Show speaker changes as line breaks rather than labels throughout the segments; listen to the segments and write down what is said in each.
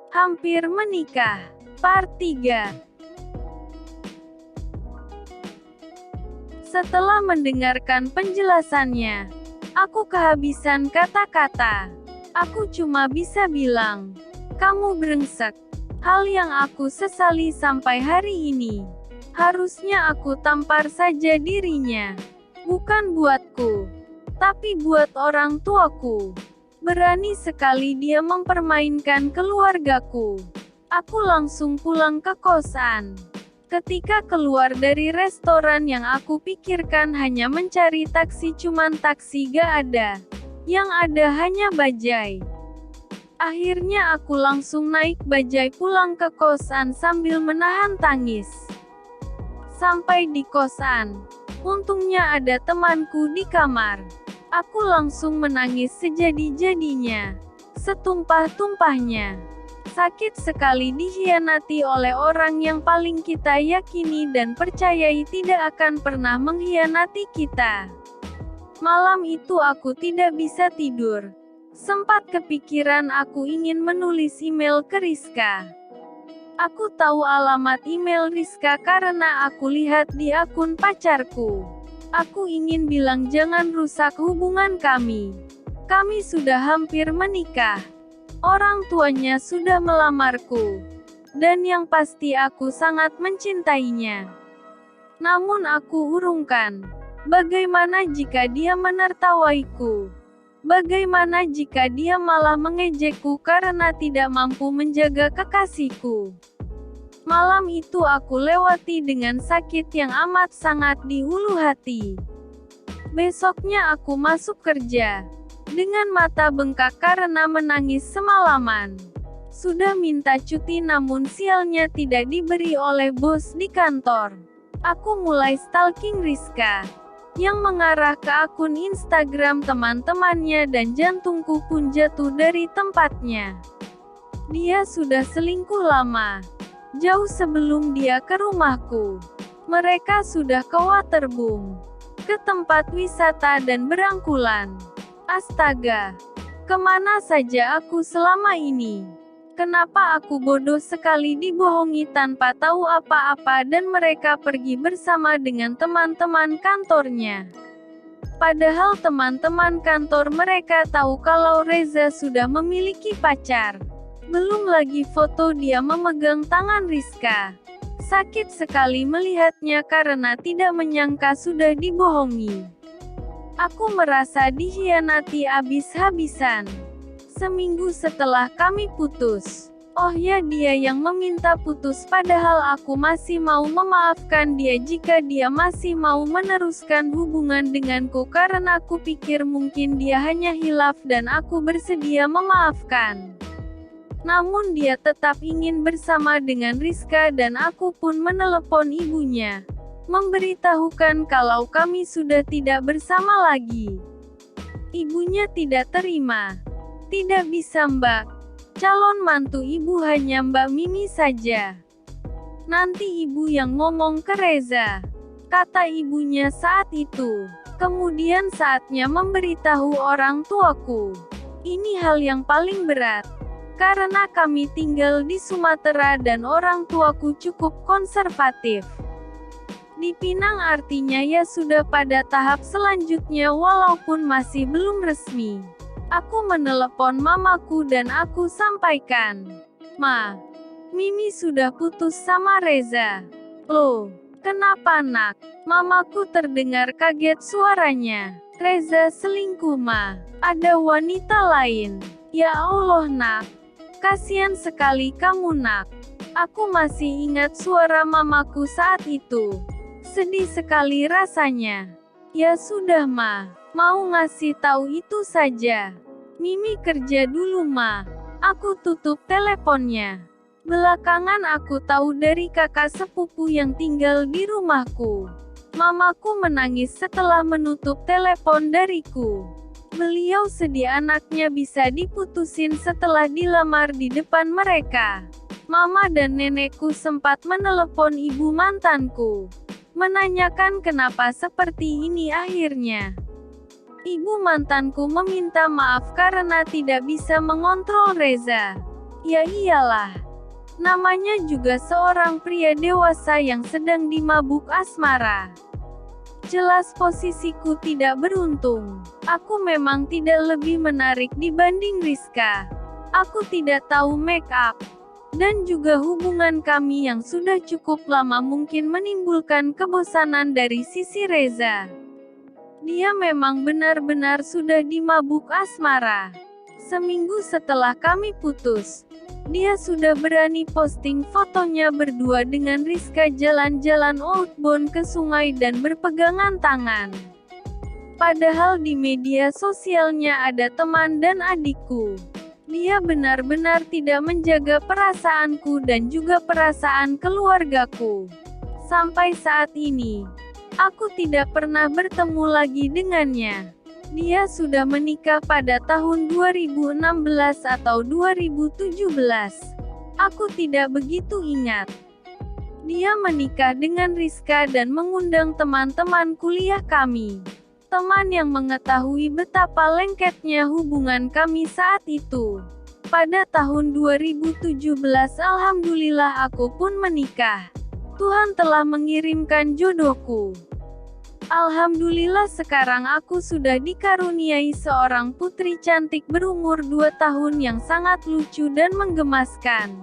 Hampir menikah. Part 3. Setelah mendengarkan penjelasannya, aku kehabisan kata-kata. Aku cuma bisa bilang, kamu brengsek. Hal yang aku sesali sampai hari ini. Harusnya aku tampar saja dirinya. Bukan buatku, tapi buat orang tuaku. Berani sekali dia mempermainkan keluargaku. Aku langsung pulang ke kosan. Ketika keluar dari restoran yang aku pikirkan hanya mencari taksi, cuman taksi gak ada. Yang ada hanya bajai. Akhirnya aku langsung naik bajai pulang ke kosan sambil menahan tangis. Sampai di kosan, untungnya ada temanku di kamar. Aku langsung menangis sejadi-jadinya. Setumpah-tumpahnya. Sakit sekali dikhianati oleh orang yang paling kita yakini dan percayai tidak akan pernah mengkhianati kita. Malam itu aku tidak bisa tidur. Sempat kepikiran aku ingin menulis email ke Rizka. Aku tahu alamat email Rizka karena aku lihat di akun pacarku. Aku ingin bilang jangan rusak hubungan kami. Kami sudah hampir menikah. Orang tuanya sudah melamarku. Dan yang pasti aku sangat mencintainya. Namun aku urungkan. Bagaimana jika dia menertawaiku? Bagaimana jika dia malah mengejekku karena tidak mampu menjaga kekasihku? Malam itu aku lewati dengan sakit yang amat sangat di hulu hati. Besoknya aku masuk kerja. Dengan mata bengkak karena menangis semalaman. Sudah minta cuti namun sialnya tidak diberi oleh bos di kantor. Aku mulai stalking Rizka. Yang mengarah ke akun Instagram teman-temannya dan jantungku pun jatuh dari tempatnya. Dia sudah selingkuh lama. Jauh sebelum dia ke rumahku. Mereka sudah ke waterboom. Ke tempat wisata dan berangkulan. Astaga. Kemana saja aku selama ini? Kenapa aku bodoh sekali dibohongi tanpa tahu apa-apa dan mereka pergi bersama dengan teman-teman kantornya? Padahal teman-teman kantor mereka tahu kalau Reza sudah memiliki pacar. Belum lagi foto dia memegang tangan Rizka. Sakit sekali melihatnya karena tidak menyangka sudah dibohongi. Aku merasa dikhianati habis-habisan. Seminggu setelah kami putus. Oh ya, dia yang meminta putus padahal aku masih mau memaafkan dia jika dia masih mau meneruskan hubungan denganku karena aku pikir mungkin dia hanya hilaf dan aku bersedia memaafkan. Namun dia tetap ingin bersama dengan Rizka dan aku pun menelepon ibunya. Memberitahukan kalau kami sudah tidak bersama lagi. Ibunya tidak terima. Tidak bisa mbak. Calon mantu ibu hanya Mbak Mimi saja. Nanti ibu yang ngomong ke Reza. Kata ibunya saat itu. Kemudian saatnya memberitahu orang tuaku. Ini hal yang paling berat. Karena kami tinggal di Sumatera dan orang tuaku cukup konservatif. Di Pinang artinya ya sudah pada tahap selanjutnya walaupun masih belum resmi. Aku menelepon mamaku dan aku sampaikan. Ma, Mimi sudah putus sama Reza. Loh, kenapa nak? Mamaku terdengar kaget suaranya. Reza selingkuh ma. Ada wanita lain. Ya Allah nak. Kasihan sekali kamu nak. Aku masih ingat suara mamaku saat itu. Sedih sekali rasanya. Ya sudah ma, mau ngasih tahu itu saja. Mimi kerja dulu ma. Aku tutup teleponnya. Belakangan aku tahu dari kakak sepupu yang tinggal di rumahku. Mamaku menangis setelah menutup telepon dariku. Beliau sedih anaknya bisa diputusin setelah dilamar di depan mereka. Mama dan nenekku sempat menelepon ibu mantanku. Menanyakan kenapa seperti ini akhirnya. Ibu mantanku meminta maaf karena tidak bisa mengontrol Reza. Ya iyalah. Namanya juga seorang pria dewasa yang sedang dimabuk asmara. Jelas posisiku tidak beruntung. Aku memang tidak lebih menarik dibanding Rizka. Aku tidak tahu make up. Dan juga hubungan kami yang sudah cukup lama mungkin menimbulkan kebosanan dari sisi Reza. Dia memang benar-benar sudah dimabuk asmara. Seminggu setelah kami putus, dia sudah berani posting fotonya berdua dengan Rizka jalan-jalan outbound ke sungai dan berpegangan tangan. Padahal di media sosialnya ada teman dan adikku. Dia benar-benar tidak menjaga perasaanku dan juga perasaan keluargaku. Sampai saat ini, aku tidak pernah bertemu lagi dengannya. Dia sudah menikah pada tahun 2016 atau 2017. Aku tidak begitu ingat. Dia menikah dengan Rizka dan mengundang teman-teman kuliah kami. Teman yang mengetahui betapa lengketnya hubungan kami saat itu. Pada tahun 2017 alhamdulillah aku pun menikah. Tuhan telah mengirimkan jodohku. Alhamdulillah sekarang aku sudah dikaruniai seorang putri cantik berumur 2 tahun yang sangat lucu dan menggemaskan.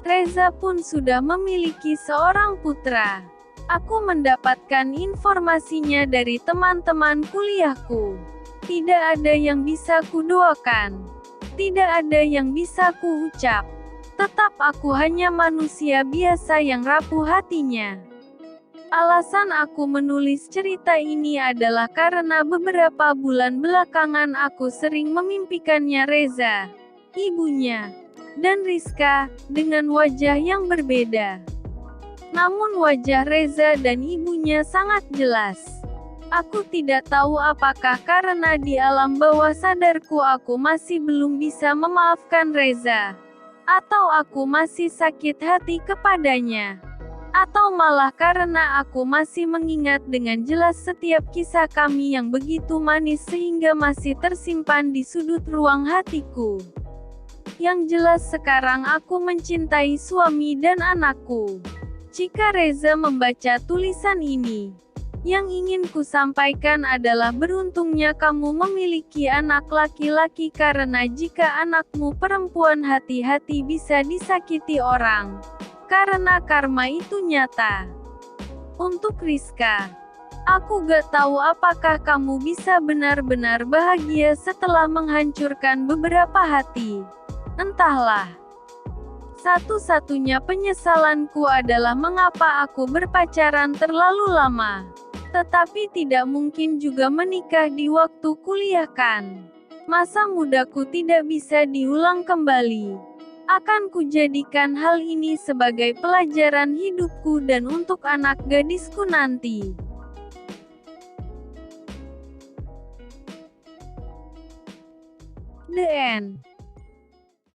Reza pun sudah memiliki seorang putra. Aku mendapatkan informasinya dari teman-teman kuliahku. Tidak ada yang bisa kudoakan. Tidak ada yang bisa kuucap. Tetap aku hanya manusia biasa yang rapuh hatinya. Alasan aku menulis cerita ini adalah karena beberapa bulan belakangan aku sering memimpikannya Reza, ibunya, dan Rizka, dengan wajah yang berbeda. Namun wajah Reza dan ibunya sangat jelas. Aku tidak tahu apakah karena di alam bawah sadarku aku masih belum bisa memaafkan Reza, atau aku masih sakit hati kepadanya, atau malah karena aku masih mengingat dengan jelas setiap kisah kami yang begitu manis sehingga masih tersimpan di sudut ruang hatiku. Yang jelas sekarang aku mencintai suami dan anakku. Jika Reza membaca tulisan ini, yang ingin ku sampaikan adalah beruntungnya kamu memiliki anak laki-laki karena jika anakmu perempuan hati-hati bisa disakiti orang. Karena karma itu nyata. Untuk Rizka, aku gak tahu apakah kamu bisa benar-benar bahagia setelah menghancurkan beberapa hati. Entahlah. Satu-satunya penyesalanku adalah mengapa aku berpacaran terlalu lama. Tetapi tidak mungkin juga menikah di waktu kuliah kan. Masa mudaku tidak bisa diulang kembali. Akan kujadikan hal ini sebagai pelajaran hidupku dan untuk anak gadisku nanti. The End.